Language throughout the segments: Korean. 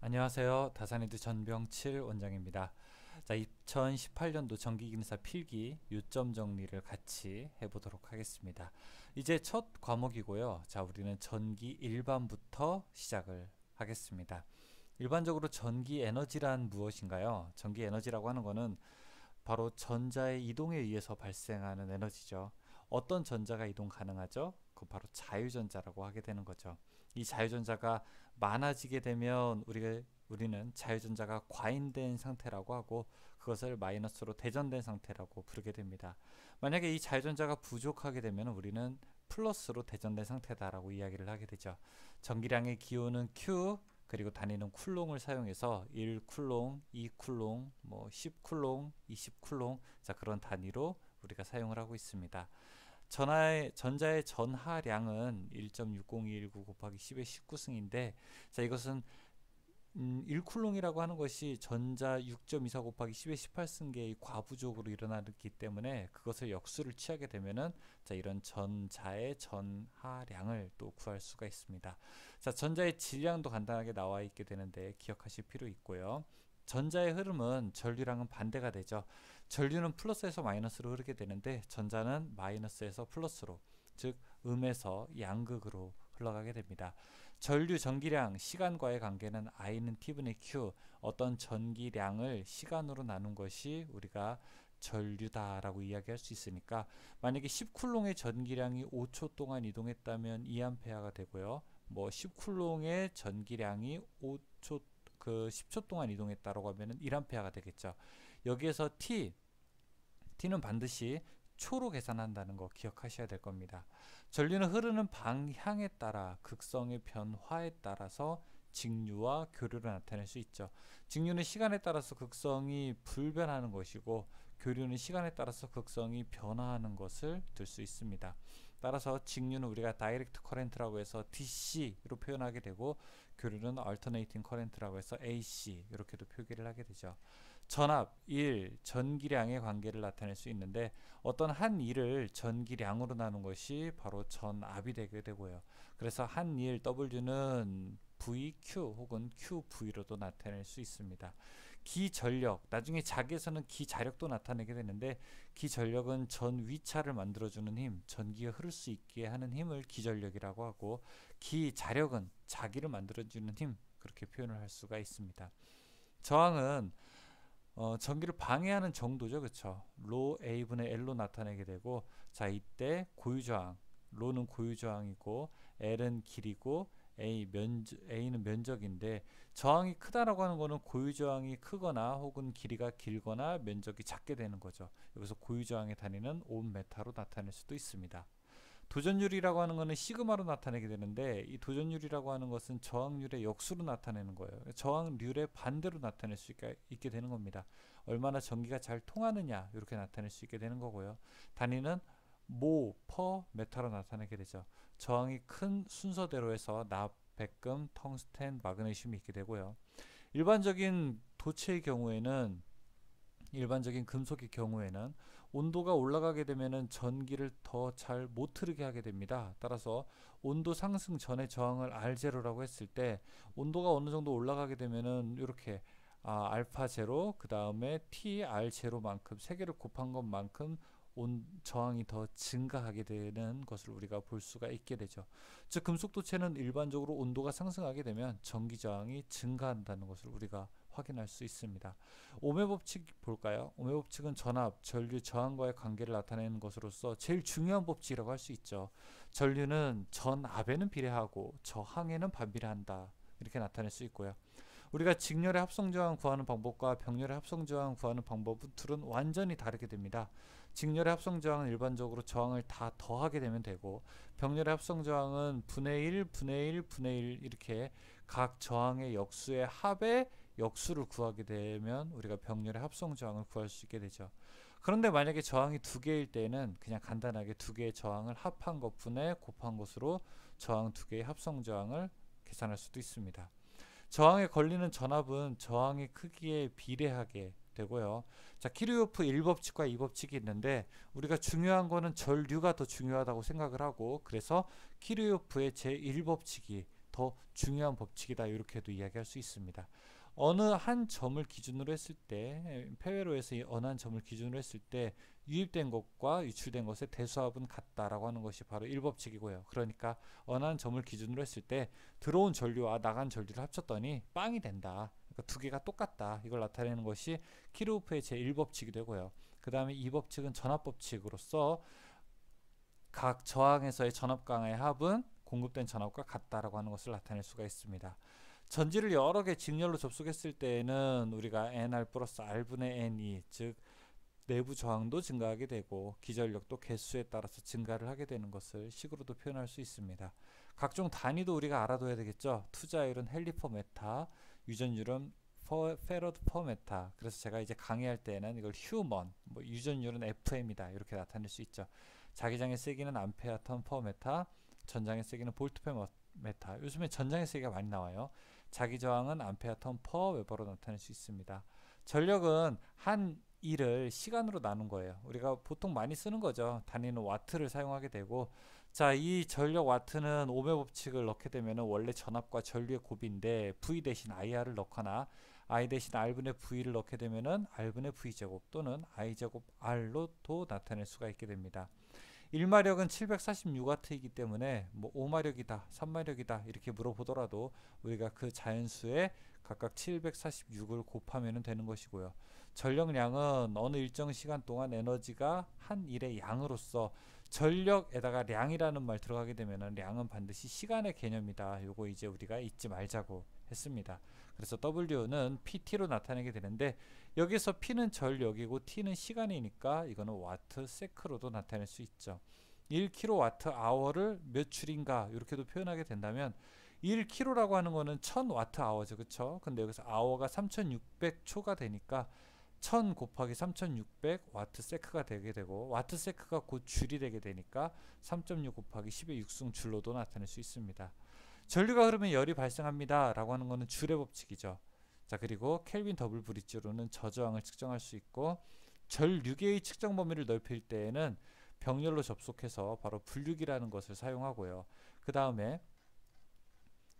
안녕하세요. 다산이드 전병칠 원장입니다. 자, 2018년도 전기기능사 필기 요점 정리를 같이 해보도록 하겠습니다. 이제 첫 과목이고요. 자, 우리는 전기 일반부터 시작을 하겠습니다. 일반적으로 전기 에너지란 무엇인가요? 전기 에너지라고 하는 것은 바로 전자의 이동에 의해서 발생하는 에너지죠. 어떤 전자가 이동 가능하죠? 그 바로 자유전자라고 하게 되는 거죠. 이 자유전자가 많아지게 되면 우리는 자유전자가 과잉된 상태라고 하고, 그것을 마이너스로 대전된 상태라고 부르게 됩니다. 만약에 이 자유전자가 부족하게 되면 우리는 플러스로 대전된 상태다라고 이야기를 하게 되죠. 전기량의 기호는 Q, 그리고 단위는 쿨롱을 사용해서 1쿨롱, 2쿨롱, 10쿨롱, 20쿨롱, 자, 그런 단위로 우리가 사용을 하고 있습니다. 전자의 전하량은 1.60219 곱하기 10의 19승인데, 자, 이것은 1쿨롱이라고 하는 것이 전자 6.24 곱하기 10의 18승계의 과부족으로 일어나기 때문에 그것을 역수를 취하게 되면은, 자, 이런 전자의 전하량을 또 구할 수가 있습니다. 자, 전자의 질량도 간단하게 나와 있게 되는데 기억하실 필요 있고요. 전자의 흐름은 전류랑은 반대가 되죠. 전류는 플러스에서 마이너스로 흐르게 되는데 전자는 마이너스에서 플러스로, 즉 음에서 양극으로 흘러가게 됩니다. 전류 전기량 시간과의 관계는 I는 T분의 Q, 어떤 전기량을 시간으로 나눈 것이 우리가 전류다라고 이야기할 수 있으니까, 만약에 10쿨롱의 전기량이 5초 동안 이동했다면 2A가 되고요. 10쿨롱의 전기량이 10초 동안 이동했다라고 하면 1A가 되겠죠. 여기에서 T는 반드시 초로 계산한다는 거 기억하셔야 될 겁니다. 전류는 흐르는 방향에 따라 극성의 변화에 따라서 직류와 교류를 나타낼 수 있죠. 직류는 시간에 따라서 극성이 불변하는 것이고, 교류는 시간에 따라서 극성이 변화하는 것을 들 수 있습니다. 따라서 직류는 우리가 다이렉트 커렌트라고 해서 DC로 표현하게 되고, 교류는 alternating current라고 해서 AC 이렇게도 표기를 하게 되죠. 전압, 일, 전기량의 관계를 나타낼 수 있는데, 어떤 한 일을 전기량으로 나눈 것이 바로 전압이 되게 되고요. 그래서 한 일 W는 VQ 혹은 QV로도 나타낼 수 있습니다. 기전력, 나중에 자기에서는 기자력도 나타내게 되는데, 기전력은 전위차를 만들어주는 힘, 전기가 흐를 수 있게 하는 힘을 기전력이라고 하고, 기자력은 자기를 만들어주는 힘, 그렇게 표현을 할 수가 있습니다. 저항은 전기를 방해하는 정도죠, 그렇죠? 로 A분의 L로 나타내게 되고, 자, 이때 고유저항, 로는 고유저항이고 L은 길이고 A는 면적인데, 저항이 크다라고 하는 거는 고유저항이 크거나 혹은 길이가 길거나 면적이 작게 되는 거죠. 여기서 고유저항의 단위는 옴메타로 나타낼 수도 있습니다. 도전율이라고 하는 것은 시그마로 나타내게 되는데, 이 도전율이라고 하는 것은 저항률의 역수로 나타내는 거예요. 저항률의 반대로 나타낼 수 있게 되는 겁니다. 얼마나 전기가 잘 통하느냐, 이렇게 나타낼 수 있게 되는 거고요. 단위는 모, 퍼, 메타로 나타내게 되죠. 저항이 큰 순서대로 해서 납, 백금, 텅스텐, 마그네슘이 있게 되고요. 일반적인 금속의 경우에는 온도가 올라가게 되면은 전기를 더 잘 못 흐르게 하게 됩니다. 따라서 온도 상승 전에 저항을 R0라고 했을 때, 온도가 어느 정도 올라가게 되면은 이렇게 알파 제로, 그 다음에 T R 제로만큼 세 개를 곱한 것만큼 저항이 더 증가하게 되는 것을 우리가 볼 수가 있게 되죠. 즉, 금속도체는 일반적으로 온도가 상승하게 되면 전기 저항이 증가한다는 것을 우리가 확인할 수 있습니다. 오메 법칙 볼까요? 오메 법칙은 전압, 전류, 저항과의 관계를 나타내는 것으로서 제일 중요한 법칙이라고 할 수 있죠. 전류는 전압에는 비례하고 저항에는 반비례한다, 이렇게 나타낼 수 있고요. 우리가 직렬의 합성저항 구하는 방법과 병렬의 합성저항 구하는 방법은 둘은 완전히 다르게 됩니다. 직렬의 합성저항은 일반적으로 저항을 다 더하게 되면 되고, 병렬의 합성저항은 분의 1, 분의 1, 분의 1 이렇게 각 저항의 역수의 합의 역수를 구하게 되면 우리가 병렬의 합성저항을 구할 수 있게 되죠. 그런데 만약에 저항이 두 개일 때는 그냥 간단하게 두 개의 저항을 합한 것분에 곱한 것으로 저항 두 개의 합성저항을 계산할 수도 있습니다. 저항에 걸리는 전압은 저항의 크기에 비례하게 되고요. 자, 키르요프 1법칙과 2법칙이 있는데, 우리가 중요한 거는 전류가 더 중요하다고 생각을 하고, 그래서 키르요프의 제1법칙이 더 중요한 법칙이다 이렇게도 이야기할 수 있습니다. 어느 한 점을 기준으로 했을 때 폐회로에서 어느 한 점을 기준으로 했을 때 유입된 것과 유출된 것의 대수합은 같다라고 하는 것이 바로 1법칙이고요. 그러니까 어느 한 점을 기준으로 했을 때 들어온 전류와 나간 전류를 합쳤더니 빵이 된다. 그러니까 두 개가 똑같다. 이걸 나타내는 것이 키르호프의 제1법칙이 되고요. 그 다음에 2법칙은 전압법칙으로서 각 저항에서의 전압강의 합은 공급된 전압과 같다라고 하는 것을 나타낼 수가 있습니다. 전지를 여러 개 직렬로 접속했을 때에는 우리가 NR 플러스 R분의 NE, 즉 내부 저항도 증가하게 되고 기전력도 개수에 따라서 증가를 하게 되는 것을 식으로도 표현할 수 있습니다. 각종 단위도 우리가 알아둬야 되겠죠. 투자율은 헬리 퍼 메타, 유전율은 페러드 퍼 메타. 그래서 제가 이제 강의할 때는 이걸 휴먼, 유전율은 FM이다 이렇게 나타낼 수 있죠. 자기장의 세기는 암페어 턴 퍼 메타, 전장의 세기는 볼트 퍼 메타. 요즘에 전장의 세기가 많이 나와요. 자기 저항은 암페어 턴 퍼 웨버로 나타낼 수 있습니다. 전력은 한 일을 시간으로 나눈 거예요. 우리가 보통 많이 쓰는 거죠. 단위는 와트를 사용하게 되고, 자, 이 전력 와트는 오메 법칙을 넣게 되면 원래 전압과 전류의 곱인데 V 대신 IR을 넣거나 I 대신 R분의 V를 넣게 되면은 R분의 V제곱 또는 I제곱 R로도 나타낼 수가 있게 됩니다. 1마력은 746W이기 때문에 뭐 5마력이다, 3마력이다 이렇게 물어보더라도 우리가 그 자연수에 각각 746을 곱하면 되는 것이고요. 전력량은 어느 일정 시간 동안 에너지가 한 일의 양으로서 전력에다가 량이라는 말 들어가게 되면 량은 반드시 시간의 개념이다. 요거 이제 우리가 잊지 말자고 했습니다. 그래서 W는 PT로 나타내게 되는데 여기서 P는 전력이고 T는 시간이니까 이거는 와트 세크로도 나타낼 수 있죠. 1kWh를 몇 줄인가 이렇게도 표현하게 된다면 1kg라고 하는 거는 1000Wh죠. 그쵸? 근데 여기서 hour가 3600초가 되니까 1000 곱하기 3600W세크가 되게 되고 W세크가 곧 줄이 되게 되니까 3.6 곱하기 10의 6승 줄로도 나타낼 수 있습니다. 전류가 흐르면 열이 발생합니다 라고 하는 거는 줄의 법칙이죠. 자, 그리고 켈빈 더블 브릿지로는 저저항을 측정할 수 있고 전류계의 측정 범위를 넓힐 때에는 병렬로 접속해서 바로 분류기라는 것을 사용하고요. 그 다음에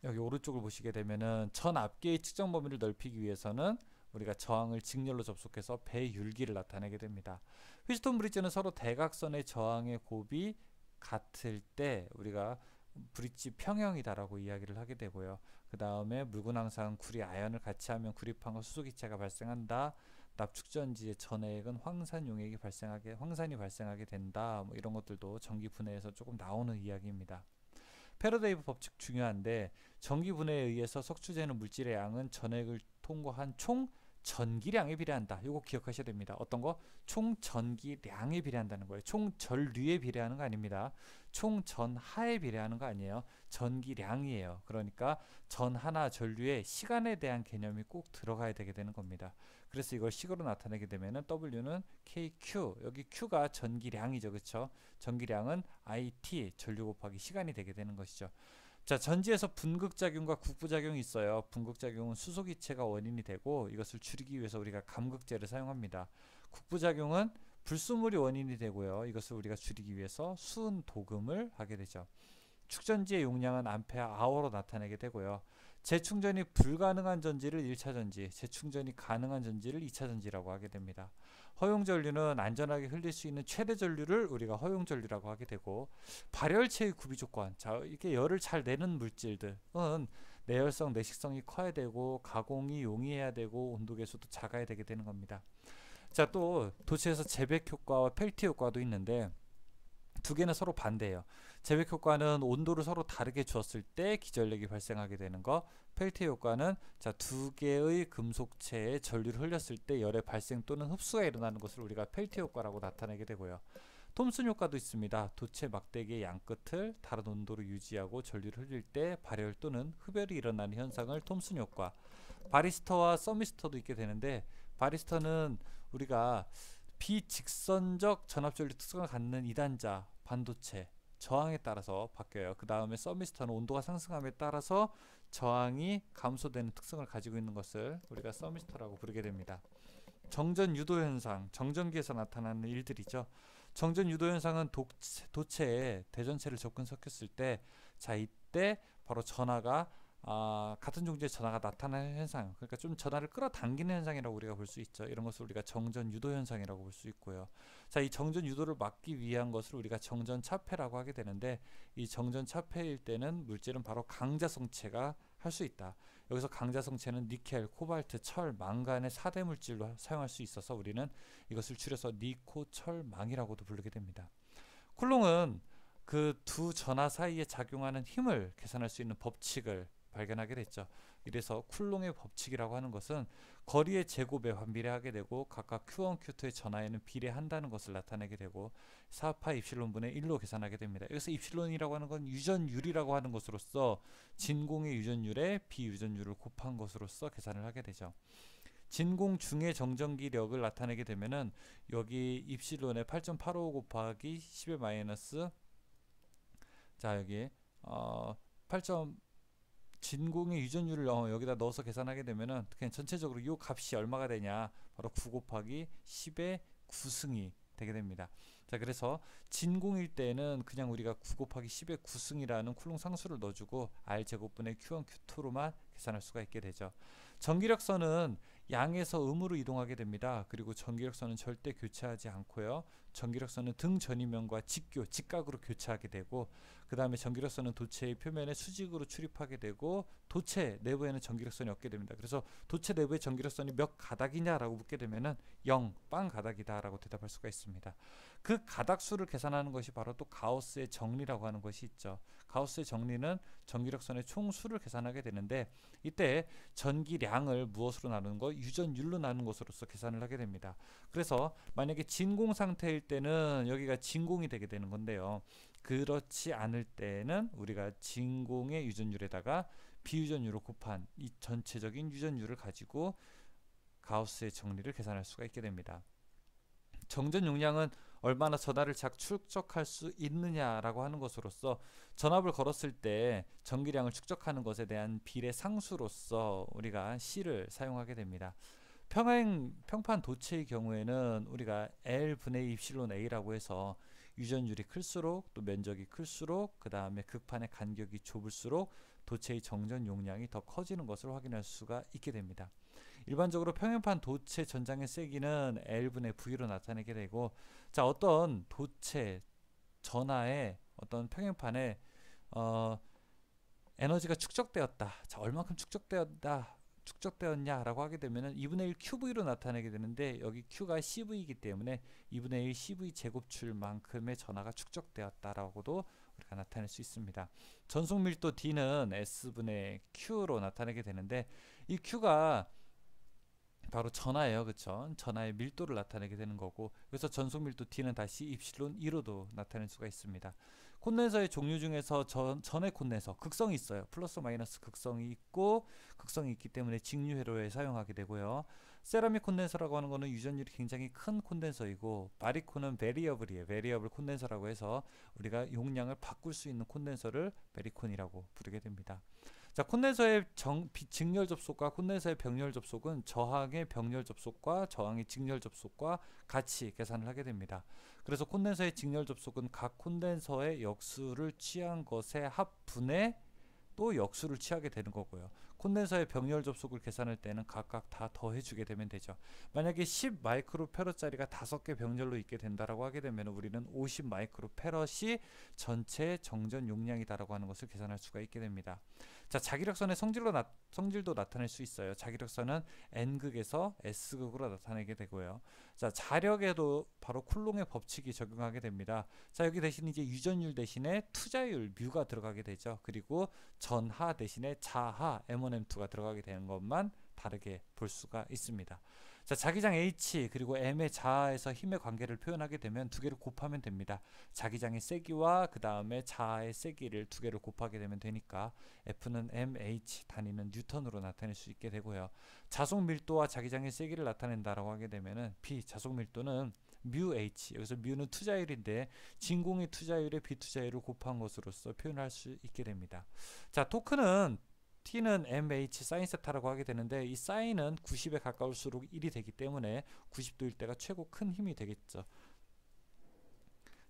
여기 오른쪽을 보시게 되면은 전압계의 측정 범위를 넓히기 위해서는 우리가 저항을 직렬로 접속해서 배율기를 나타내게 됩니다. 휘스톤 브릿지는 서로 대각선의 저항의 곱이 같을 때 우리가 브릿지 평형이다라고 이야기를 하게 되고요. 그 다음에 묽은항상 구리 아연을 같이 하면 구리판과 수소기체가 발생한다. 납축전지의 전해액은 황산이 발생하게 된다. 뭐 이런 것들도 전기 분해에서 조금 나오는 이야기입니다. 패러데이 법칙 중요한데 전기 분해에 의해서 석출되는 물질의 양은 전액을 통과한 총 전기량에 비례한다. 이거 기억하셔야 됩니다. 어떤 거? 총 전기량에 비례한다는 거예요. 총 전류에 비례하는 거 아닙니다. 총 전하에 비례하는 거 아니에요. 전기량이에요. 그러니까 전하나 전류의 시간에 대한 개념이 꼭 들어가야 되게 되는 겁니다. 그래서 이걸 식으로 나타내게 되면은 W는 KQ, 여기 Q가 전기량이죠. 그렇죠? 전기량은 IT, 전류 곱하기 시간이 되게 되는 것이죠. 자, 전지에서 분극작용과 국부작용이 있어요. 분극작용은 수소기체가 원인이 되고 이것을 줄이기 위해서 우리가 감극제를 사용합니다. 국부작용은 불순물이 원인이 되고요. 이것을 우리가 줄이기 위해서 수은도금을 하게 되죠. 축전지의 용량은 암페어 아워로 나타내게 되고요. 재충전이 불가능한 전지를 1차 전지, 재충전이 가능한 전지를 2차 전지라고 하게 됩니다. 허용전류는 안전하게 흘릴 수 있는 최대 전류를 우리가 허용전류라고 하게 되고, 발열체의 구비 조건, 자, 이렇게 열을 잘 내는 물질들은 내열성, 내식성이 커야 되고 가공이 용이해야 되고 온도 계수도 작아야 되게 되는 겁니다. 자, 또 도체에서 재백 효과와 펠티 효과도 있는데 두 개는 서로 반대예요. 재백 효과는 온도를 서로 다르게 주었을 때 기전력이 발생하게 되는 거, 펠티 효과는 자, 두 개의 금속체에 전류를 흘렸을 때 열의 발생 또는 흡수가 일어나는 것을 우리가 펠티 효과라고 나타내게 되고요. 톰슨 효과도 있습니다. 도체 막대기의 양끝을 다른 온도로 유지하고 전류를 흘릴 때 발열 또는 흡열이 일어나는 현상을 톰슨 효과. 바리스터와 서미스터도 있게 되는데, 바리스터는 우리가 비직선적 전압전류 특성을 갖는 2단자 반도체 저항에 따라서 바뀌어요. 그 다음에 서미스터는 온도가 상승함에 따라서 저항이 감소되는 특성을 가지고 있는 것을 우리가 서미스터라고 부르게 됩니다. 정전 유도 현상, 정전기에서 나타나는 일들이죠. 정전 유도 현상은 도체에 대전체를 접근 섞였을 때, 자, 이때 바로 전하가 같은 종지의 전하가 나타나는 현상, 그러니까 좀 전하를 끌어당기는 현상이라고 우리가 볼 수 있죠. 이런 것을 우리가 정전 유도 현상이라고 볼 수 있고요. 자, 이 정전 유도를 막기 위한 것을 우리가 정전 차폐라고 하게 되는데, 이 정전 차폐일 때는 물질은 바로 강자성체가 할 수 있다. 여기서 강자성체는 니켈, 코발트, 철, 망간의 4대 물질로 사용할 수 있어서 우리는 이것을 줄여서 니코철망이라고도 부르게 됩니다. 쿨롱은 그 두 전하 사이에 작용하는 힘을 계산할 수 있는 법칙을 발견하게 됐죠. 이래서 쿨롱의 법칙이라고 하는 것은 거리의 제곱에 환비례하게 되고 각각 Q1, Q2의 전하에는 비례한다는 것을 나타내게 되고 4파 입실론분의 1로 계산하게 됩니다. 여기서 입실론이라고 하는 건 유전율이라고 하는 것으로서 진공의 유전율에 비유전율을 곱한 것으로서 계산을 하게 되죠. 진공 중의 정전기력을 나타내게 되면은 여기 입실론에 8.85 곱하기 10의 마이너스, 자 여기 8. 진공의 유전율을 여기다 넣어서 계산하게 되면은 그냥 전체적으로 이 값이 얼마가 되냐, 바로 9 곱하기 10의 9승이 되게 됩니다. 자, 그래서 진공일 때는 그냥 우리가 9 곱하기 10의 9승이라는 쿨롱 상수를 넣어주고 R 제곱분의 Q1, Q2로만 계산할 수가 있게 되죠. 전기력선은 양에서 음으로 이동하게 됩니다. 그리고 전기력선은 절대 교체하지 않고요. 전기력선은 등 전이면과 직각으로 교체하게 되고, 그 다음에 전기력선은 도체의 표면에 수직으로 출입하게 되고, 도체 내부에는 전기력선이 없게 됩니다. 그래서 도체 내부의 전기력선이 몇 가닥이냐라고 묻게 되면은 0, 빵 가닥이다 라고 대답할 수가 있습니다. 그 가닥수를 계산하는 것이 바로 또 가우스의 정리라고 하는 것이 있죠. 가우스의 정리는 전기력선의 총수를 계산하게 되는데, 이때 전기량을 무엇으로 나누는 거? 유전율로 나누는 것으로서 계산을 하게 됩니다. 그래서 만약에 진공 상태일 때는 여기가 진공이 되게 되는 건데요. 그렇지 않을 때는 우리가 진공의 유전율에다가 비유전율을 곱한 이 전체적인 유전율을 가지고 가우스의 정리를 계산할 수가 있게 됩니다. 정전 용량은 얼마나 전하를 축적할 수 있느냐라고 하는 것으로서 전압을 걸었을 때 전기량을 축적하는 것에 대한 비례 상수로서 우리가 C를 사용하게 됩니다. 평판 도체의 경우에는 우리가 L분의 입실론 A라고 해서 유전율이 클수록 또 면적이 클수록 그 다음에 극판의 간격이 좁을수록 도체의 정전 용량이 더 커지는 것을 확인할 수가 있게 됩니다. 일반적으로 평형판 도체 전장의 세기는 L분의 V로 나타내게 되고, 자, 어떤 도체 전하의 어떤 평형판에 에너지가 축적되었다. 자, 얼만큼 축적되었냐라고 하게 되면은 2분의 1 QV로 나타내게 되는데, 여기 Q가 CV이기 때문에 2분의 1 CV 제곱줄만큼의 전하가 축적되었다라고도 우리가 나타낼 수 있습니다. 전속 밀도 D는 S분의 Q로 나타내게 되는데, 이 Q가 바로 전하예요. 그쵸? 전하의 밀도를 나타내게 되는 거고, 그래서 전속 밀도 D는 다시 입실론 2로도 나타낼 수가 있습니다. 콘덴서의 종류 중에서 전해 콘덴서 극성이 있어요. 플러스 마이너스 극성이 있고, 극성이 있기 때문에 직류회로에 사용하게 되고요. 세라믹 콘덴서라고 하는 거는 유전율이 굉장히 큰 콘덴서이고, 바리콘은 베리어블이에요. 베리어블 콘덴서라고 해서 우리가 용량을 바꿀 수 있는 콘덴서를 베리콘이라고 부르게 됩니다. 자, 콘덴서의 직렬 접속과 콘덴서의 병렬 접속은 저항의 병렬 접속과 저항의 직렬 접속과 같이 계산을 하게 됩니다. 그래서 콘덴서의 직렬 접속은 각 콘덴서의 역수를 취한 것의 합분에 또 역수를 취하게 되는 거고요. 콘덴서의 병렬 접속을 계산할 때는 각각 다 더해주게 되면 되죠. 만약에 10 마이크로페럿짜리가 5개 병렬로 있게 된다라고 하게 되면 우리는 50 마이크로페럿이 전체 정전 용량이다라고 하는 것을 계산할 수가 있게 됩니다. 자, 자기력선의 성질도 나타낼 수 있어요. 자기력선은 N극에서 S극으로 나타내게 되고요. 자, 자력에도 바로 쿨롱의 법칙이 적용하게 됩니다. 자, 여기 대신 이제 유전율 대신에 투자율 뮤가 들어가게 되죠. 그리고 전하 대신에 자하 M1M2가 들어가게 되는 것만 다르게 볼 수가 있습니다. 자, 자기장 H 그리고 M의 자하에서 힘의 관계를 표현하게 되면 두 개를 곱하면 됩니다. 자기장의 세기와 그 다음에 자하의 세기를 두 개를 곱하게 되면 되니까 F는 mH, 단위는 뉴턴으로 나타낼 수 있게 되고요. 자속 밀도와 자기장의 세기를 나타낸다라고 하게 되면은 B, 자속 밀도는 μH, 여기서 μ는 투자율인데 진공의 투자율에 비투자율을 곱한 것으로서 표현할 수 있게 됩니다. 자, 토크는 T는 mH 사인 세타라고 하게 되는데, 이 사인은 90에 가까울수록 1이 되기 때문에 90도일 때가 최고 큰 힘이 되겠죠.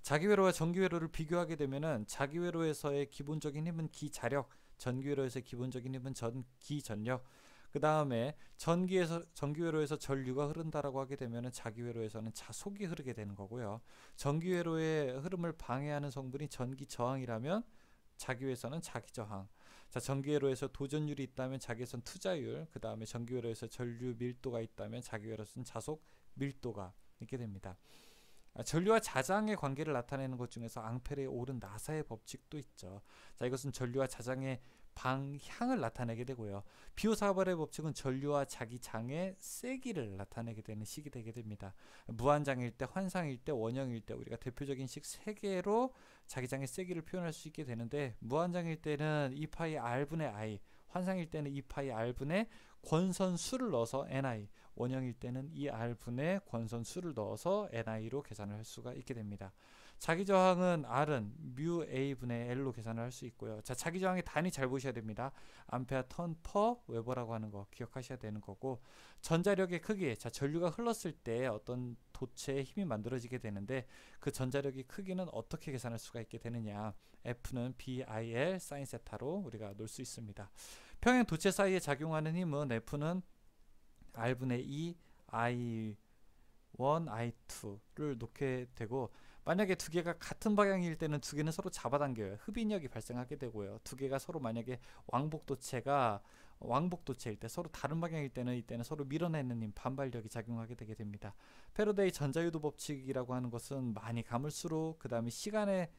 자기회로와 전기회로를 비교하게 되면은 자기회로에서의 기본적인 힘은 기자력, 전기회로에서 기본적인 힘은 전기 전력. 그 다음에 전기회로에서 전류가 흐른다라고 하게 되면은 자기회로에서는 자속이 흐르게 되는 거고요. 전기회로의 흐름을 방해하는 성분이 전기 저항이라면 자기회로에서는 자기 저항. 자, 전기회로에서 도전율이 있다면 자기회로에서는 투자율. 그 다음에 전기회로에서 전류 밀도가 있다면 자기회로에서는 자속 밀도가 있게 됩니다. 전류와 자장의 관계를 나타내는 것 중에서 앙페르의 오른 나사의 법칙도 있죠. 자, 이것은 전류와 자장의 방향을 나타내게 되고요. 비오사발의 법칙은 전류와 자기 장의 세기를 나타내게 되는 식이 되게 됩니다. 무한장일 때, 환상일 때, 원형일 때 우리가 대표적인 식 3개로 자기 장의 세기를 표현할 수 있게 되는데, 무한장일 때는 2파이 R분의 I, 환상일 때는 2파이 R분의 권선수를 넣어서 NI, 원형일 때는 2R분의 권선수를 넣어서 NI로 계산을 할 수가 있게 됩니다. 자기저항은 R은 뮤 A분의 L로 계산을 할 수 있고요. 자, 자기저항의 단위 잘 보셔야 됩니다. 암페어 턴 퍼 웨버라고 하는 거 기억하셔야 되는 거고, 전자력의 크기, 자, 전류가 흘렀을 때 어떤 도체의 힘이 만들어지게 되는데 그 전자력의 크기는 어떻게 계산할 수가 있게 되느냐, F는 BIL 사인 세타로 우리가 놓을 수 있습니다. 평행 도체 사이에 작용하는 힘은 F는 R분의 2 I1 I2를 놓게 되고, 만약에 두 개가 같은 방향일 때는 두 개는 서로 잡아당겨요. 흡인력이 발생하게 되고요. 두 개가 서로 만약에 왕복도체일 때, 서로 다른 방향일 때는 이때는 서로 밀어내는 힘, 반발력이 작용하게 되게 됩니다. 패러데이 전자유도 법칙이라고 하는 것은 많이 감을수록 그 다음에 시간에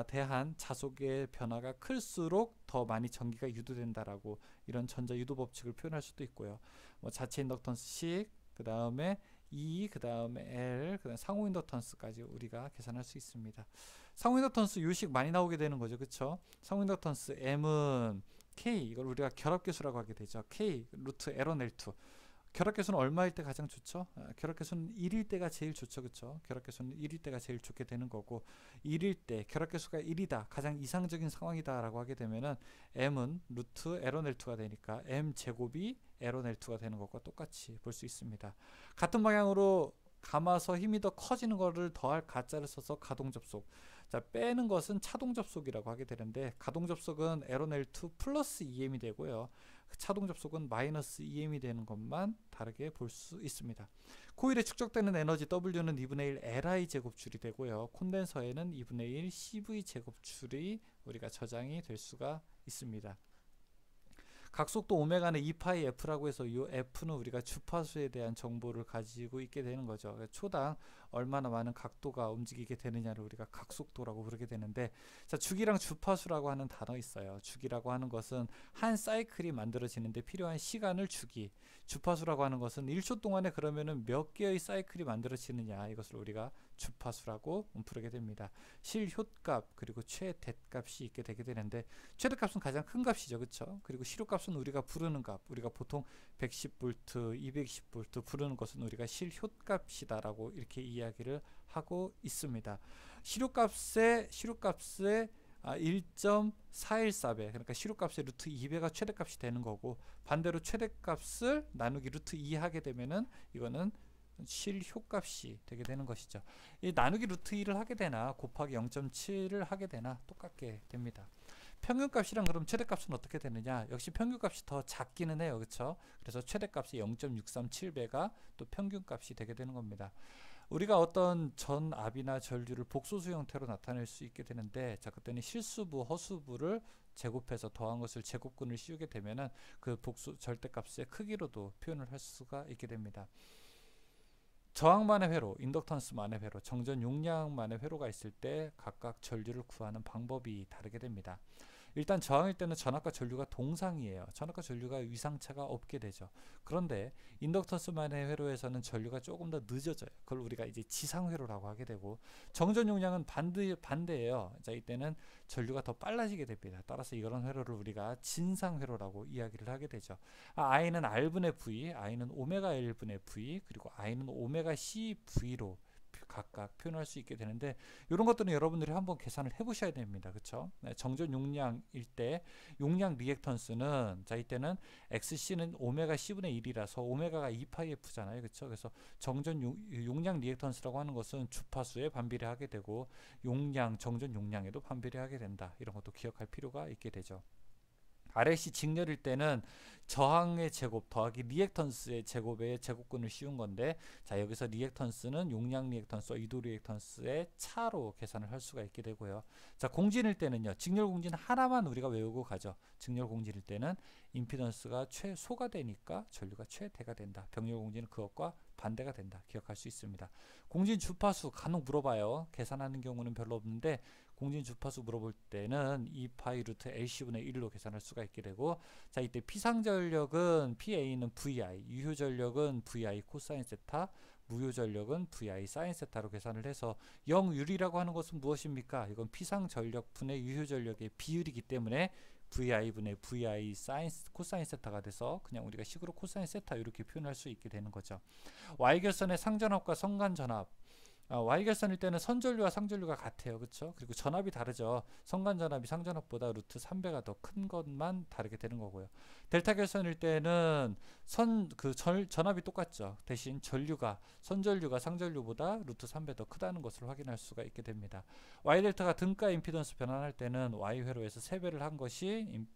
대한 자속의 변화가 클수록 더 많이 전기가 유도된다라고, 이런 전자유도 법칙을 표현할 수도 있고요. 뭐 자체 인덕턴스식, 그 다음에 E, 그 다음에 L, 그 다음에 상호 인덕턴스까지 우리가 계산할 수 있습니다. 상호 인덕턴스 요식 많이 나오게 되는 거죠, 그쵸? 상호 인덕턴스 M은 K, 이걸 우리가 결합계수라고 하게 되죠. K 루트 L1 L2. 결합계수는 얼마일 때 가장 좋죠? 결합계수는 1일 때가 제일 좋죠, 그쵸? 결합계수는 1일 때가 제일 좋게 되는 거고, 1일 때 결합계수가 1이다, 가장 이상적인 상황이다 라고 하게 되면은 M은 루트 L1 L2가 되니까 M 제곱이 L1 L2가 되는 것과 똑같이 볼 수 있습니다. 같은 방향으로 감아서 힘이 더 커지는 거를 더할 가짜를 써서 가동접속. 자, 빼는 것은 차동접속이라고 하게 되는데, 가동접속은 L1 L2 플러스 EM이 되고요. 차동접속은 마이너스 EM이 되는 것만 다르게 볼 수 있습니다. 코일에 축적되는 에너지 W는 2분의 1 Li 제곱줄이 되고요. 콘덴서에는 2분의 1 CV 제곱줄이 우리가 저장이 될 수가 있습니다. 각속도 오메가는 2파이 F라고 해서 이 F는 우리가 주파수에 대한 정보를 가지고 있게 되는 거죠. 초당 얼마나 많은 각도가 움직이게 되느냐를 우리가 각속도라고 부르게 되는데, 자, 주기랑 주파수라고 하는 단어 있어요. 주기라고 하는 것은 한 사이클이 만들어지는데 필요한 시간을 주기, 주파수라고 하는 것은 1초 동안에 그러면은 몇 개의 사이클이 만들어지느냐, 이것을 우리가 주파수라고 부르게 됩니다. 실효값 그리고 최대값이 있게 되게 되는데, 최대값은 가장 큰 값이죠, 그렇죠? 그리고 실효값은 우리가 부르는 값, 우리가 보통 110V, 220V 부르는 것은 우리가 실효값이다라고 이렇게 이야기를 하고 있습니다. 실효값의 1.414배, 그러니까 실효값의 루트 2배가 최대값이 되는 거고, 반대로 최대값을 나누기 루트 2 하게 되면은 이거는 실효값이 되게 되는 것이죠. 이 나누기 루트 2를 하게 되나 곱하기 0.7을 하게 되나 똑같게 됩니다. 평균값이랑 그럼 최대값은 어떻게 되느냐? 역시 평균값이 더 작기는 해요, 그렇죠? 그래서 최대값이 0.637배가 또 평균값이 되게 되는 겁니다. 우리가 어떤 전압이나 전류를 복소수 형태로 나타낼 수 있게 되는데, 자, 그때는 실수부, 허수부를 제곱해서 더한 것을 제곱근을 씌우게 되면은 그 복수 절대값의 크기로도 표현을 할 수가 있게 됩니다. 저항만의 회로, 인덕턴스만의 회로, 정전 용량만의 회로가 있을 때 각각 전류를 구하는 방법이 다르게 됩니다. 일단 저항일 때는 전압과 전류가 동상이에요. 전압과 전류가 위상차가 없게 되죠. 그런데 인덕턴스만의 회로에서는 전류가 조금 더 늦어져요. 그걸 우리가 이제 지상회로라고 하게 되고, 정전 용량은 반대예요. 자, 이때는 전류가 더 빨라지게 됩니다. 따라서 이런 회로를 우리가 진상회로라고 이야기를 하게 되죠. I는 R분의 V, I는 오메가 L분의 V, 그리고 I는 오메가 CV로 각각 표현할 수 있게 되는데, 이런 것들은 여러분들이 한번 계산을 해 보셔야 됩니다. 그렇죠? 네, 정전 용량일 때 용량 리액턴스는, 자, 이때는 XC는 오메가 C분의 1이라서 오메가가 2파이 F잖아요. 그렇죠? 그래서 정전 용량 리액턴스라고 하는 것은 주파수에 반비례하게 되고, 정전 용량에도 반비례하게 된다. 이런 것도 기억할 필요가 있게 되죠. RLC 직렬일 때는 저항의 제곱 더하기 리액턴스의 제곱의 제곱근을 씌운 건데, 자 여기서 리액턴스는 용량 리액턴스와 유도 리액턴스의 차로 계산을 할 수가 있게 되고요. 자 공진일 때는요, 직렬 공진 하나만 우리가 외우고 가죠. 직렬 공진일 때는 임피던스가 최소가 되니까 전류가 최대가 된다. 병렬 공진은 그것과 반대가 된다. 기억할 수 있습니다. 공진 주파수 간혹 물어봐요. 계산하는 경우는 별로 없는데 공진 주파수 물어볼 때는 2파이 루트 LC분의 1로 계산할 수가 있게 되고, 자 이때 피상전력은 PA는 VI, 유효전력은 VI 코사인 세타, 무효전력은 VI 사인 세타로 계산을 해서 영유리라고 하는 것은 무엇입니까? 이건 피상전력분의 유효전력의 비율이기 때문에 VI분의 VI 사인 코사인 세타가 돼서 그냥 우리가 식으로 코사인 세타 이렇게 표현할 수 있게 되는 거죠. Y결선의 상전압과 성간전압, Y결선일 때는 선전류와 상전류가 같아요. 그렇죠? 그리고 전압이 다르죠. 성간전압이 상전압보다 루트 3배가 더 큰 것만 다르게 되는 거고요. 델타 결선일 때는 전압이 똑같죠. 대신 전류가 선전류가 상전류보다 루트 3배 더 크다는 것을 확인할 수가 있게 됩니다. Y델타가 등가 임피던스 변환할 때는 Y회로에서 3배를 한 것이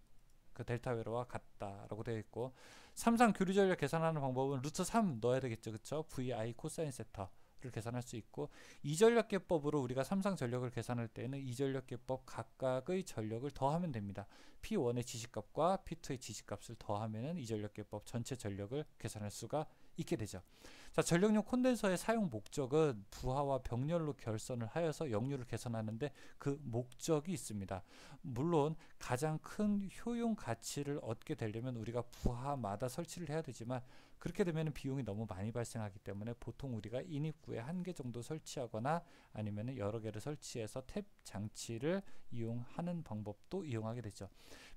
그 델타 회로와 같다라고 되어 있고, 3상 교류 전력 계산하는 방법은 루트 3 넣어야 되겠죠. 그렇죠? VI 코사인 세타 를 계산할 수 있고, 이전력계법으로 우리가 3상 전력을 계산할 때는 이전력계법 각각의 전력을 더하면 됩니다. P1의 지시값과 P2의 지시값을 더하면 이전력계법 전체 전력을 계산할 수가 있게 되죠. 자, 전력용 콘덴서의 사용 목적은 부하와 병렬로 결선을 하여서 역류를 개선하는데 그 목적이 있습니다. 물론 가장 큰 효용 가치를 얻게 되려면 우리가 부하마다 설치를 해야 되지만, 그렇게 되면 비용이 너무 많이 발생하기 때문에 보통 우리가 인입구에 1개 정도 설치하거나 아니면 여러 개를 설치해서 탭 장치를 이용하는 방법도 이용하게 되죠.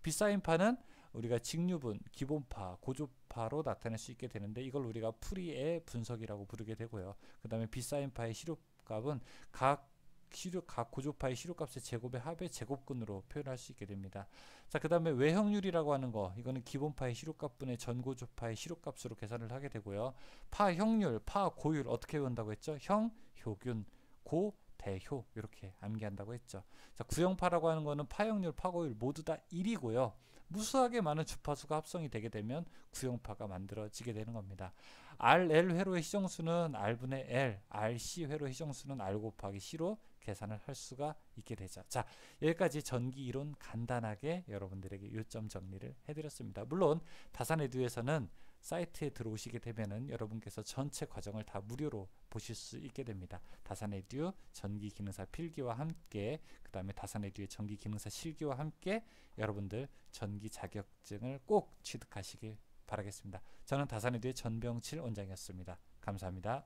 비사인파는 우리가 직류분, 기본파, 고조파로 나타낼 수 있게 되는데, 이걸 우리가 풀이의 분석이라고 부르게 되고요. 그 다음에 비사인파의 시료값은 각 고조파의 시료값의 제곱의 합의 제곱근으로 표현할 수 있게 됩니다. 자, 그 다음에 외형률이라고 하는 거, 이거는 기본파의 시료값분의 전고조파의 시료값으로 계산을 하게 되고요. 파형률, 파고율 어떻게 외운다고 했죠? 형, 효균, 고, 대효 이렇게 암기한다고 했죠. 자, 구형파라고 하는 거는 파형률, 파고율 모두 다 1이고요. 무수하게 많은 주파수가 합성이 되게 되면 구형파가 만들어지게 되는 겁니다. RL 회로의 희정수는 R분의 L, RC 회로의 희정수는 R 곱하기 C로 계산을 할 수가 있게 되죠. 자, 여기까지 전기 이론 간단하게 여러분들에게 요점 정리를 해드렸습니다. 물론 다산에듀에서는 사이트에 들어오시게 되면은 여러분께서 전체 과정을 다 무료로 보실 수 있게 됩니다. 다산에듀 전기 기능사 필기와 함께, 그 다음에 다산에듀의 전기 기능사 실기와 함께 여러분들 전기 자격증을 꼭 취득하시길 바라겠습니다. 저는 다산에듀의 전병칠 원장이었습니다. 감사합니다.